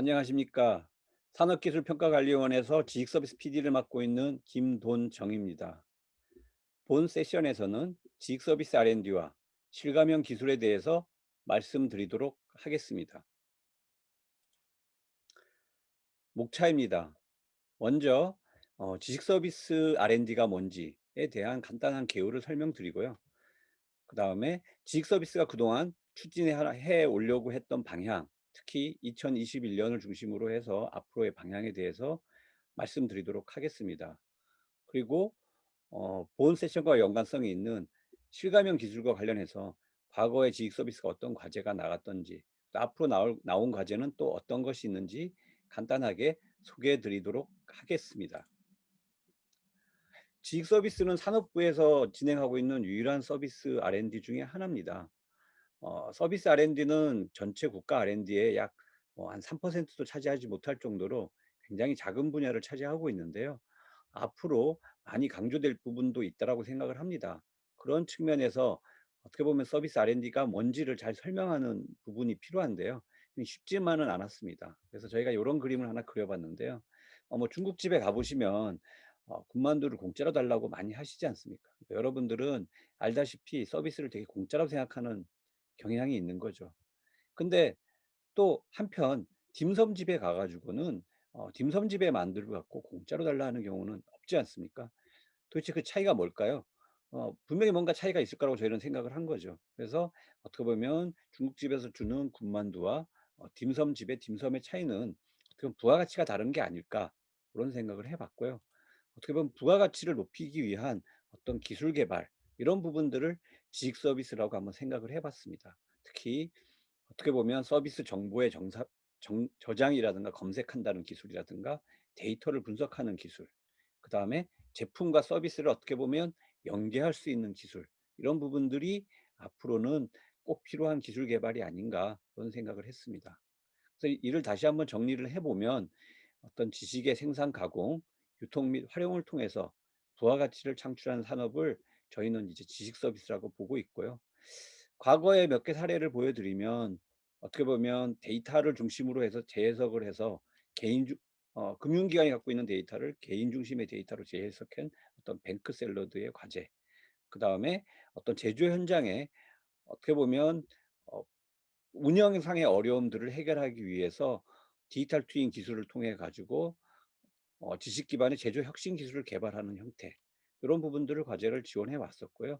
안녕하십니까. 산업기술평가관리원에서 지식서비스 PD를 맡고 있는 김돈정입니다. 본 세션에서는 지식서비스 R&D와 실감형 기술에 대해서 말씀드리도록 하겠습니다. 목차입니다. 먼저 지식서비스 R&D가 뭔지에 대한 간단한 개요를 설명드리고요. 그 다음에 지식서비스가 그동안 추진해 오려고 했던 방향, 특히 2021년을 중심으로 해서 앞으로의 방향에 대해서 말씀드리도록 하겠습니다. 그리고 본 세션과 연관성이 있는 실감형 기술과 관련해서 과거의 지식 서비스가 어떤 과제가 나갔던지, 또 앞으로 나온 과제는 또 어떤 것이 있는지 간단하게 소개해 드리도록 하겠습니다. 지식 서비스는 산업부에서 진행하고 있는 유일한 서비스 R&D 중에 하나입니다. 서비스 R&D는 전체 국가 R&D의 약 한 3%도 차지하지 못할 정도로 굉장히 작은 분야를 차지하고 있는데요. 앞으로 많이 강조될 부분도 있다라고 생각을 합니다. 그런 측면에서 어떻게 보면 서비스 R&D가 뭔지를 잘 설명하는 부분이 필요한데요. 쉽지만은 않았습니다. 그래서 저희가 이런 그림을 하나 그려봤는데요. 뭐 중국집에 가보시면 군만두를 공짜로 달라고 많이 하시지 않습니까? 그러니까 여러분들은 알다시피 서비스를 되게 공짜라고 생각하는 경향이 있는 거죠. 근데 또 한편 딤섬집에 가 가지고는 딤섬집의 만두를 갖고 공짜로 달라 하는 경우는 없지 않습니까? 도대체 그 차이가 뭘까요? 분명히 뭔가 차이가 있을 거라고 저희는 생각을 한 거죠. 그래서 어떻게 보면 중국집에서 주는 군만두와 딤섬집의 딤섬의 차이는 어떻게 보면 부가가치가 다른 게 아닐까 그런 생각을 해 봤고요. 어떻게 보면 부가가치를 높이기 위한 어떤 기술 개발 이런 부분들을 지식 서비스라고 한번 생각을 해 봤습니다. 특히 어떻게 보면 서비스 정보의 저장이라든가 검색한다는 기술이라든가 데이터를 분석하는 기술, 그다음에 제품과 서비스를 어떻게 보면 연계할 수 있는 기술, 이런 부분들이 앞으로는 꼭 필요한 기술 개발이 아닌가 그런 생각을 했습니다. 그래서 이를 다시 한번 정리를 해보면 어떤 지식의 생산, 가공, 유통 및 활용을 통해서 부가가치를 창출하는 산업을 저희는 이제 지식 서비스라고 보고 있고요. 과거에 몇 개 사례를 보여드리면 어떻게 보면 데이터를 중심으로 해서 재해석을 해서 개인 중 금융기관이 갖고 있는 데이터를 개인 중심의 데이터로 재해석한 어떤 뱅크 샐러드의 과제, 그다음에 어떤 제조 현장에 어떻게 보면 어 운영상의 어려움들을 해결하기 위해서 디지털 트윈 기술을 통해 가지고 지식 기반의 제조 혁신 기술을 개발하는 형태, 이런 부분들을 과제를 지원해 왔었고요.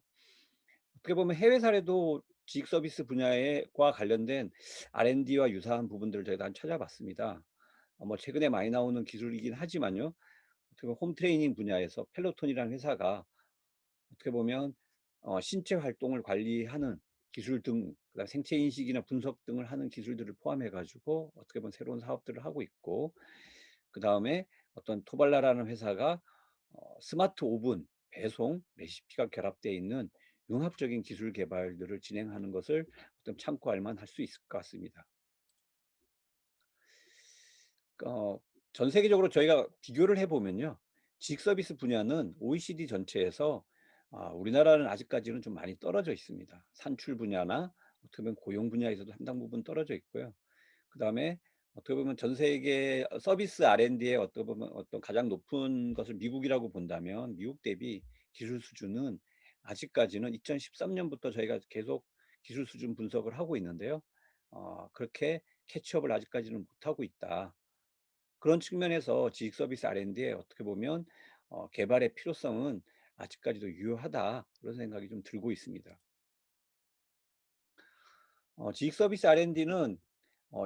어떻게 보면 해외 사례도 지식 서비스 분야에 관련된 R&D와 유사한 부분들을 저희가 한번 찾아봤습니다. 뭐 최근에 많이 나오는 기술이긴 하지만요. 어떻게 보면 홈 트레이닝 분야에서 펠로톤이라는 회사가 어떻게 보면 신체 활동을 관리하는 기술 등, 그다음에 생체 인식이나 분석 등을 하는 기술들을 포함해 가지고 어떻게 보면 새로운 사업들을 하고 있고, 그다음에 어떤 토발라라는 회사가 스마트 오븐, 배송, 레시피가 결합되어 있는 융합적인 기술 개발들을 진행하는 것을 어떤 참고할 만할 수 있을 것 같습니다. 어 전 세계적으로 저희가 비교를 해 보면요. 지식 서비스 분야는 OECD 전체에서 우리나라는 아직까지는 좀 많이 떨어져 있습니다. 산출 분야나 어떻게 보면 고용 분야에서도 상당 부분 떨어져 있고요. 그다음에 어떻게 보면 전 세계 서비스 R&D의 어떻게 보면 어떤 가장 높은 것을 미국이라고 본다면 미국 대비 기술 수준은 아직까지는 2013 년부터 저희가 계속 기술 수준 분석을 하고 있는데요. 그렇게 캐치업을 아직까지는 못하고 있다. 그런 측면에서 지식 서비스 R&D에 어떻게 보면 개발의 필요성은 아직까지도 유효하다, 그런 생각이 좀 들고 있습니다. 지식 서비스 R&D는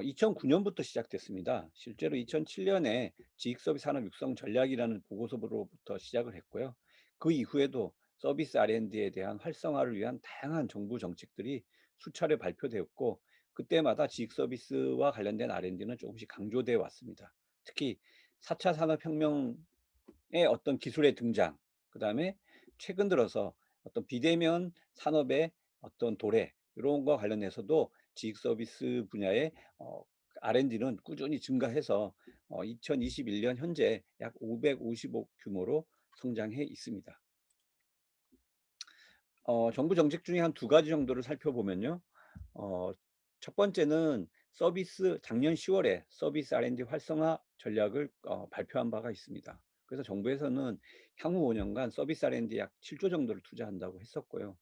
2009 년부터 시작됐습니다. 실제로 2007 년에 지식 서비스 산업 육성 전략이라는 보고서로부터 시작을 했고요. 그 이후에도 서비스 R&D에 대한 활성화를 위한 다양한 정부 정책들이 수차례 발표되었고, 그때마다 지식 서비스와 관련된 R&D는 조금씩 강조되어 왔습니다. 특히 4차 산업혁명의 어떤 기술의 등장, 그다음에 최근 들어서 어떤 비대면 산업의 어떤 도래, 이런 거와 관련해서도 지식 서비스 분야의 R&D는 꾸준히 증가해서 2021년 현재 약 555억 규모로 성장해 있습니다. 정부 정책 중에 한 두 가지 정도를 살펴보면요. 어 첫 번째는 작년 10월에 서비스 R&D 활성화 전략을 발표한 바가 있습니다. 그래서 정부에서는 향후 5 년간 서비스 R&D에 약 7조 정도를 투자한다고 했었고요.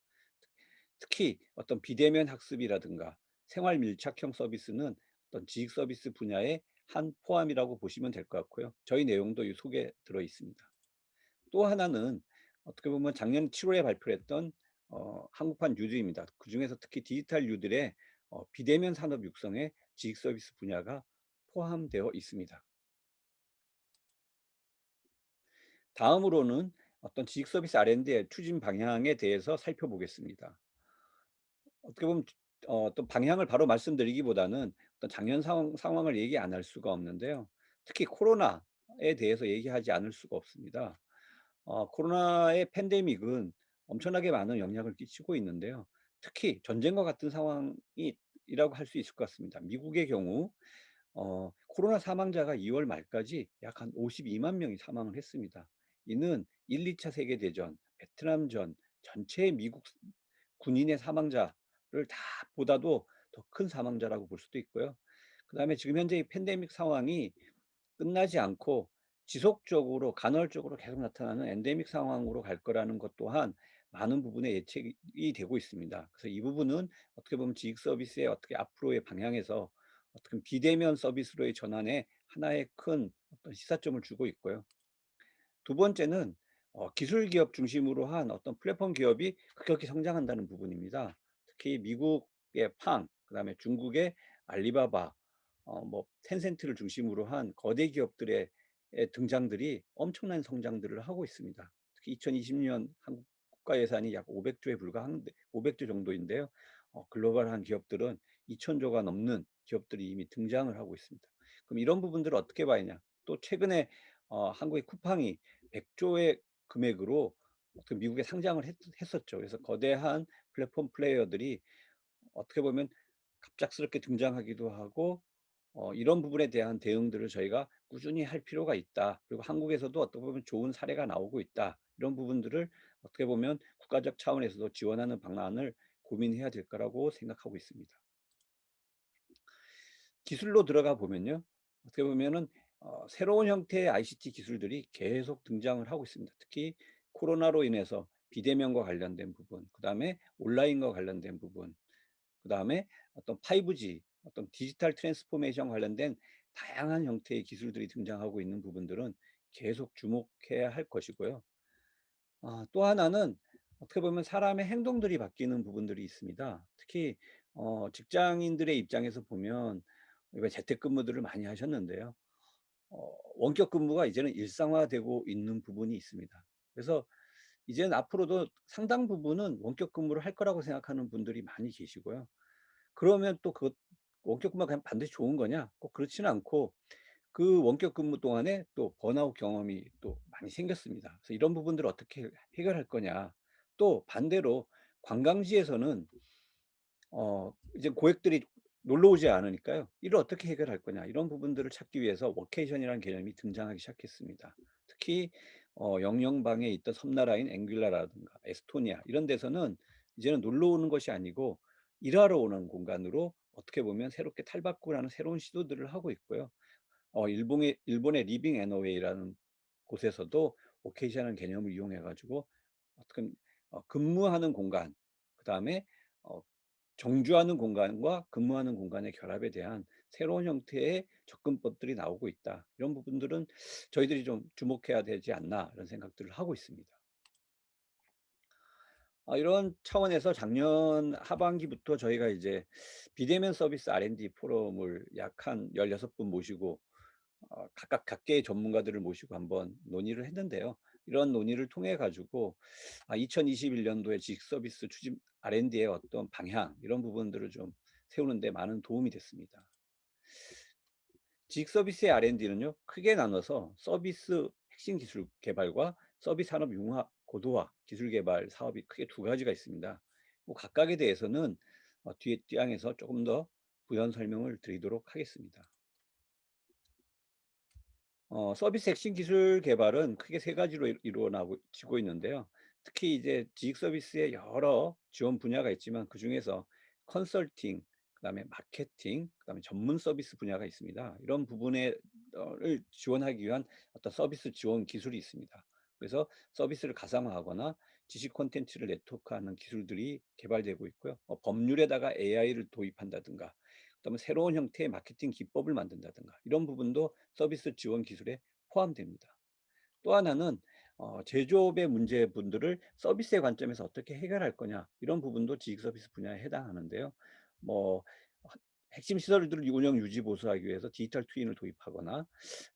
특히 어떤 비대면 학습이라든가 생활 밀착형 서비스는 어떤 지식 서비스 분야의 한 포함이라고 보시면 될 것 같고요. 저희 내용도 이 속에 들어 있습니다. 또 하나는 어떻게 보면 작년 7 월에 발표했던 한국판 뉴스입니다. 그중에서 특히 디지털 뉴들의 비대면 산업 육성에 지식 서비스 분야가 포함되어 있습니다. 다음으로는 어떤 지식 서비스 R&D의 추진 방향에 대해서 살펴보겠습니다. 어떻게 보면 또 방향을 바로 말씀드리기보다는 어떤 작년 상황을 얘기 안 할 수가 없는데요. 특히 코로나에 대해서 얘기하지 않을 수가 없습니다. 코로나의 팬데믹은 엄청나게 많은 영향을 끼치고 있는데요. 특히 전쟁과 같은 상황이 이라고 할 수 있을 것 같습니다. 미국의 경우 코로나 사망자가 2월 말까지 약 한 52만 명이 사망을 했습니다. 이는 1-2차 세계 대전, 베트남전 전체의 미국 군인의 사망자를 다 보다도 더 큰 사망자라고 볼 수도 있고요. 그다음에 지금 현재 이 팬데믹 상황이 끝나지 않고 지속적으로 간헐적으로 계속 나타나는 엔데믹 상황으로 갈 거라는 것 또한 많은 부분에 예측이 되고 있습니다. 그래서 이 부분은 어떻게 보면 지식 서비스의 어떻게 앞으로의 방향에서 어떻게 보면 비대면 서비스로의 전환에 하나의 큰 어떤 시사점을 주고 있고요. 두 번째는 기술 기업 중심으로 한 어떤 플랫폼 기업이 급격히 성장한다는 부분입니다. 특히 미국의 그다음에 중국의 알리바바, 뭐 텐센트를 중심으로 한 거대 기업들의 등장들이 엄청난 성장들을 하고 있습니다. 특히 2020년 한국 국가 예산이 약 500조에 불과한데 500조 정도인데요. 글로벌한 기업들은 2,000조가 넘는 기업들이 이미 등장을 하고 있습니다. 그럼 이런 부분들을 어떻게 봐야냐? 또 최근에 한국의 쿠팡이 100조의 금액으로 그 미국에 상장을 했었죠. 그래서 거대한 플랫폼 플레이어들이 어떻게 보면 갑작스럽게 등장하기도 하고 이런 부분에 대한 대응들을 저희가 꾸준히 할 필요가 있다. 그리고 한국에서도 어떻게 보면 좋은 사례가 나오고 있다. 이런 부분들을 어떻게 보면 국가적 차원에서도 지원하는 방안을 고민해야 될 거라고 생각하고 있습니다. 기술로 들어가 보면요. 어떻게 보면은 새로운 형태의 ICT 기술들이 계속 등장을 하고 있습니다. 특히 코로나로 인해서 비대면과 관련된 부분, 그다음에 온라인과 관련된 부분, 그다음에 어떤 5G, 어떤 디지털 트랜스포메이션 관련된 다양한 형태의 기술들이 등장하고 있는 부분들은 계속 주목해야 할 것이고요. 또 하나는 어떻게 보면 사람의 행동들이 바뀌는 부분들이 있습니다. 특히 직장인들의 입장에서 보면 왜 재택근무들을 많이 하셨는데요. 원격 근무가 이제는 일상화되고 있는 부분이 있습니다. 그래서 이제는 앞으로도 상당 부분은 원격 근무를 할 거라고 생각하는 분들이 많이 계시고요. 그러면 또 그 원격 근무가 그냥 반드시 좋은 거냐? 꼭 그렇지는 않고 그 원격 근무 동안에 또 번아웃 경험이 또 많이 생겼습니다. 그래서 이런 부분들을 어떻게 해결할 거냐. 또 반대로 관광지에서는 이제 고객들이 놀러 오지 않으니까요. 이를 어떻게 해결할 거냐. 이런 부분들을 찾기 위해서 워케이션이라는 개념이 등장하기 시작했습니다. 특히 영영방에 있던 섬나라인 앵글라라든가 에스토니아 이런 데서는 이제는 놀러 오는 것이 아니고 일하러 오는 공간으로 어떻게 보면 새롭게 탈바꿈하는 새로운 시도들을 하고 있고요. 일본의 리빙 애너웨이라는 곳에서도 오케이션이라는 개념을 이용해 가지고 어떻게 근무하는 공간, 그다음에 어 정주하는 공간과 근무하는 공간의 결합에 대한 새로운 형태의 접근법들이 나오고 있다. 이런 부분들은 저희들이 좀 주목해야 되지 않나 이런 생각들을 하고 있습니다. 이런 차원에서 작년 하반기부터 저희가 이제 비대면 서비스 R&D 포럼을 약 한 16분 모시고 각각 각계의 전문가들을 모시고 한번 논의를 했는데요. 이런 논의를 통해 가지고 2021 년도에 지식 서비스 추진 R&D의 어떤 방향 이런 부분들을 좀 세우는 데 많은 도움이 됐습니다. 지식 서비스의 R&D는요. 크게 나눠서 서비스 핵심 기술 개발과 서비스 산업 융합 고도화 기술 개발 사업이 크게 두 가지가 있습니다. 뭐 각각에 대해서는 뒤에 장에서 조금 더 부연 설명을 드리도록 하겠습니다. 서비스 핵심 기술 개발은 크게 세 가지로 이루어지고 있는데요. 특히 이제 지식 서비스의 여러 지원 분야가 있지만 그중에서 컨설팅, 그다음에 마케팅, 그다음에 전문 서비스 분야가 있습니다. 이런 부분에 를 지원하기 위한 어떤 서비스 지원 기술이 있습니다. 그래서 서비스를 가상화하거나 지식 콘텐츠를 네트워크하는 기술들이 개발되고 있고요. 법률에다가 AI를 도입한다든가, 그다음에 새로운 형태의 마케팅 기법을 만든다든가, 이런 부분도 서비스 지원 기술에 포함됩니다. 또 하나는 제조업의 문제분들을 서비스의 관점에서 어떻게 해결할 거냐, 이런 부분도 지식 서비스 분야에 해당하는데요. 뭐 핵심 시설들을 운영 유지 보수하기 위해서 디지털 트윈을 도입하거나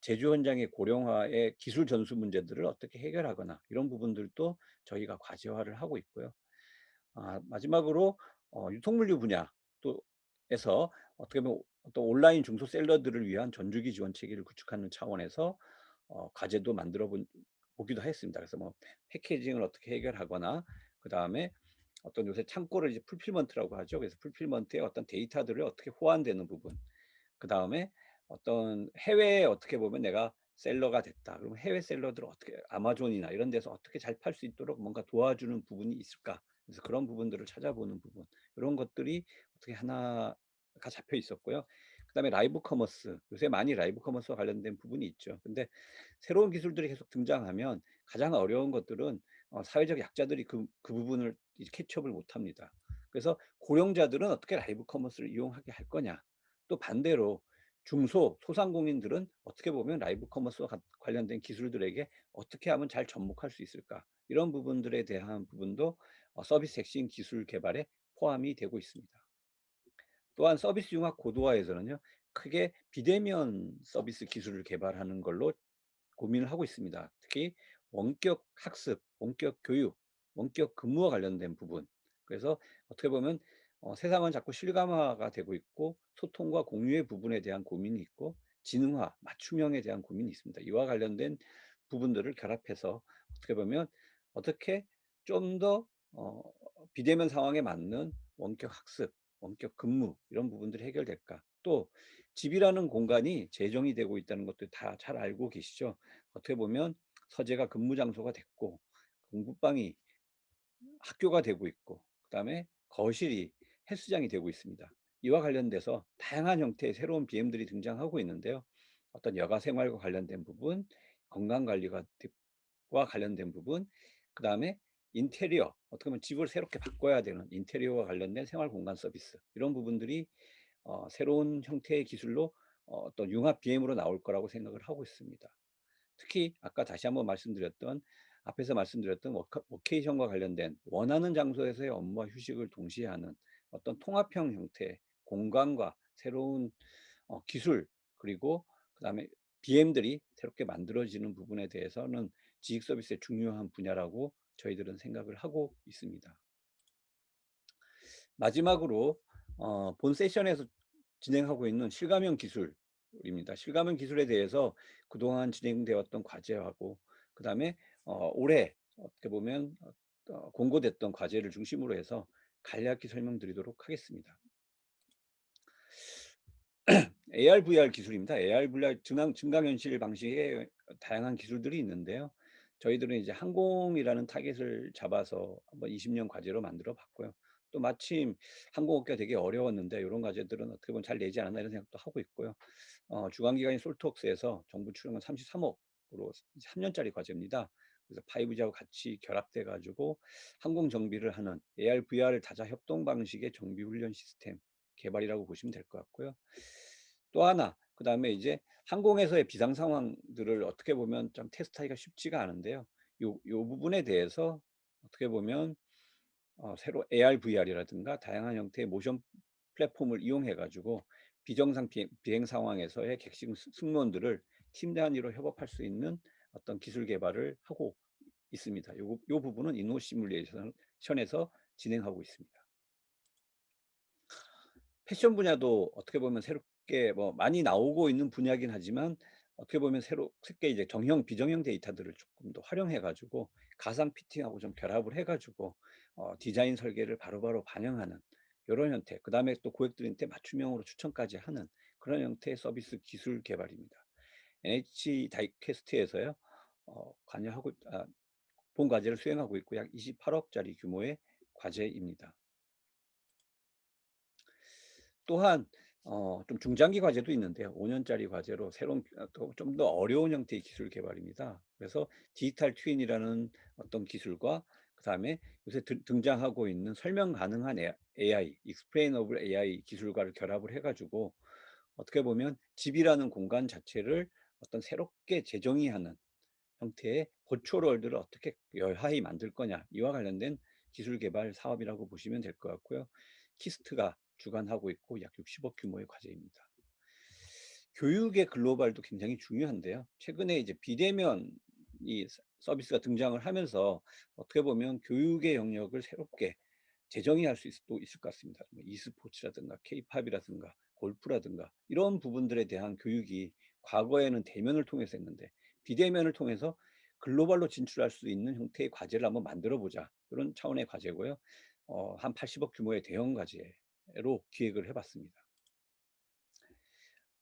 제조 현장의 고령화의 기술 전수 문제들을 어떻게 해결하거나, 이런 부분들도 저희가 과제화를 하고 있고요. 마지막으로 유통물류 분야 또 에서 어떻게 보면 어떤 온라인 중소셀러들을 위한 전주기 지원 체계를 구축하는 차원에서 과제도 만들어 보기도 했습니다. 그래서 뭐 패키징을 어떻게 해결하거나, 그다음에 어떤 요새 창고를 이제 풀필먼트라고 하죠. 그래서 풀필먼트의 어떤 데이터들을 어떻게 호환되는 부분, 그다음에 어떤 해외에 어떻게 보면 내가 셀러가 됐다, 그러면 해외 셀러들을 어떻게 아마존이나 이런 데서 어떻게 잘 팔 수 있도록 뭔가 도와주는 부분이 있을까? 그래서 그런 부분들을 찾아보는 부분, 이런 것들이 어떻게 하나가 잡혀 있었고요. 그다음에 라이브 커머스, 요새 많이 라이브 커머스와 관련된 부분이 있죠. 근데 새로운 기술들이 계속 등장하면 가장 어려운 것들은 사회적 약자들이 그 부분을 이제 캐치업을 못 합니다. 그래서 고령자들은 어떻게 라이브 커머스를 이용하게 할 거냐. 또 반대로 소상공인들은 어떻게 보면 라이브 커머스와 관련된 기술들에게 어떻게 하면 잘 접목할 수 있을까? 이런 부분들에 대한 부분도 서비스 핵심 기술 개발에 포함이 되고 있습니다. 또한 서비스 융합 고도화에서는요, 크게 비대면 서비스 기술을 개발하는 걸로 고민을 하고 있습니다. 특히 원격 학습, 원격 교육, 원격 근무와 관련된 부분. 그래서 어떻게 보면 세상은 자꾸 실감화가 되고 있고, 소통과 공유의 부분에 대한 고민이 있고, 지능화, 맞춤형에 대한 고민이 있습니다. 이와 관련된 부분들을 결합해서 어떻게 보면 어떻게 좀 더 비대면 상황에 맞는 원격 학습, 원격 근무, 이런 부분들이 해결될까? 또 집이라는 공간이 재정이 되고 있다는 것도 다 잘 알고 계시죠? 어떻게 보면 서재가 근무 장소가 됐고, 공부방이 학교가 되고 있고, 그다음에 거실이 헬스장이 되고 있습니다. 이와 관련돼서 다양한 형태의 새로운 BM들이 등장하고 있는데요. 어떤 여가 생활과 관련된 부분, 건강 관리가 와 관련된 부분, 그다음에 인테리어, 어떻게 보면 집을 새롭게 바꿔야 되는 인테리어와 관련된 생활 공간 서비스, 이런 부분들이 새로운 형태의 기술로 어떤 융합 BM으로 나올 거라고 생각을 하고 있습니다. 특히 아까 다시 한번 말씀드렸던, 앞에서 말씀드렸던 워케이션과 관련된 원하는 장소에서의 업무와 휴식을 동시에 하는 어떤 통합형 형태 공간과 새로운 기술, 그리고 그다음에 BM들이 새롭게 만들어지는 부분에 대해서는 지식 서비스의 중요한 분야라고 저희들은 생각을 하고 있습니다. 마지막으로 본 세션에서 진행하고 있는 실감형 기술입니다. 실감형 기술에 대해서 그동안 진행되어 왔던 과제하고, 그다음에 올해 어떻게 보면 공고됐던 과제를 중심으로 해서 간략히 설명드리도록 하겠습니다. AR, VR 기술입니다. AR, VR 증강현실 방식의 다양한 기술들이 있는데요. 저희들은 이제 항공이라는 타깃을 잡아서 한번 20년 과제로 만들어 봤고요. 또 마침 항공업계가 되게 어려웠는데 이런 과제들은 어떻게 보면 '잘 내지 않았나.' 이런 생각도 하고 있고요. 주관 기관인 솔톡스에서 정부 출연금 33억 으로 3 년짜리 과제입니다. 그래서 5G하고 같이 결합돼 가지고 항공 정비를 하는 AR, VR을 다자 협동 방식의 정비 훈련 시스템 개발이라고 보시면 될 것 같고요. 또 하나, 그다음에 이제 항공에서의 비상 상황들을 어떻게 보면 좀 테스트하기가 쉽지가 않은데요. 요 부분에 대해서 어떻게 보면 새로 AR, VR이라든가 다양한 형태의 모션 플랫폼을 이용해 가지고 비정상 비행 상황에서의 객실 승무원들을 팀 단위로 협업할 수 있는 어떤 기술 개발을 하고 있습니다. 요 부분은 인노 시뮬레이션에서 진행하고 있습니다. 패션 분야도 어떻게 보면 새롭게 뭐 많이 나오고 있는 분야이긴 하지만, 어떻게 보면 새롭게 이제 정형, 비정형 데이터들을 조금 더 활용해 가지고 가상 피팅하고 좀 결합을 해 가지고 디자인 설계를 바로바로 반영하는 요런 형태, 그다음에 또 고객들한테 맞춤형으로 추천까지 하는 그런 형태의 서비스 기술 개발입니다. NH 다이캐스트에서요. 관여하고 본 과제를 수행하고 있고 약 28억 짜리 규모의 과제입니다. 또한 좀 중장기 과제도 있는데요. 5 년짜리 과제로 새로운 또 좀 더 어려운 형태의 기술 개발입니다. 그래서 디지털 트윈이라는 어떤 기술과 그다음에 요새 등장하고 있는 설명 가능한 AI, explainable AI 기술과를 결합을 해 가지고 어떻게 보면 집이라는 공간 자체를 어떤 새롭게 재정의하는 형태의 버추얼 월드를 어떻게 열하히 만들 거냐, 이와 관련된 기술 개발 사업이라고 보시면 될 것 같고요. 키스트가 주관하고 있고 약 60억 규모의 과제입니다. 교육의 글로벌도 굉장히 중요한데요. 최근에 이제 비대면 이 서비스가 등장을 하면서 어떻게 보면 교육의 영역을 새롭게 재정의할 수 또 있을 것 같습니다. 뭐 e스포츠라든가 케이팝이라든가 골프라든가 이런 부분들에 대한 교육이 과거에는 대면을 통해서 했는데 비대면을 통해서 글로벌로 진출할 수 있는 형태의 과제를 한번 만들어 보자. 그런 차원의 과제고요. 한 80억 규모의 대형 과제로 기획을 해 봤습니다.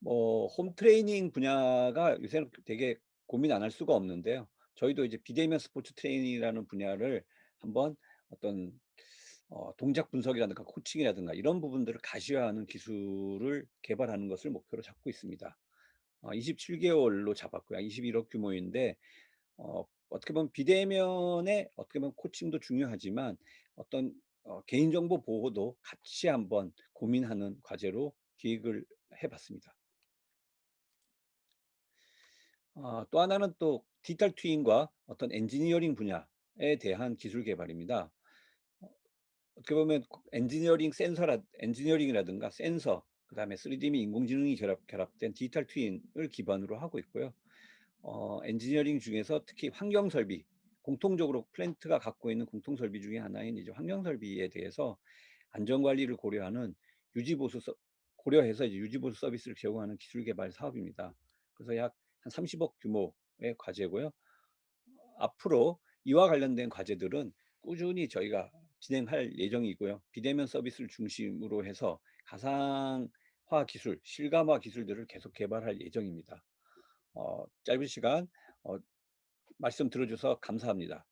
홈 트레이닝 분야가 요새는 되게 고민 안 할 수가 없는데요. 저희도 이제 비대면 스포츠 트레이닝이라는 분야를 한번 어떤 동작 분석이라든가 코칭이라든가 이런 부분들을 가시화하는 기술을 개발하는 것을 목표로 잡고 있습니다. 27 개월로 잡았고요. 21억 규모인데 어떻게 보면 비대면의 어떻게 보면 코칭도 중요하지만 어떤 개인정보 보호도 같이 한번 고민하는 과제로 기획을 해 봤습니다. 또 하나는 또 디지털 트윈과 어떤 엔지니어링 분야에 대한 기술 개발입니다. 어 어떻게 보면 엔지니어링이라든가 센서, 그다음에 3D 및 인공지능이 결합된 디지털 트윈을 기반으로 하고 있고요. 엔지니어링 중에서 특히 환경 설비, 공통적으로 플랜트가 갖고 있는 공통 설비 중에 하나인 이제 환경 설비에 대해서 안전 관리를 고려하는 유지 보수 서 고려해서 이제 유지 보수 서비스를 제공하는 기술 개발 사업입니다. 그래서 약 한 30억 규모의 과제고요. 앞으로 이와 관련된 과제들은 꾸준히 저희가 진행할 예정이고요. 비대면 서비스를 중심으로 해서 가상화 기술, 실감화 기술들을 계속 개발할 예정입니다. 짧은 시간 말씀 들어 줘서 감사합니다.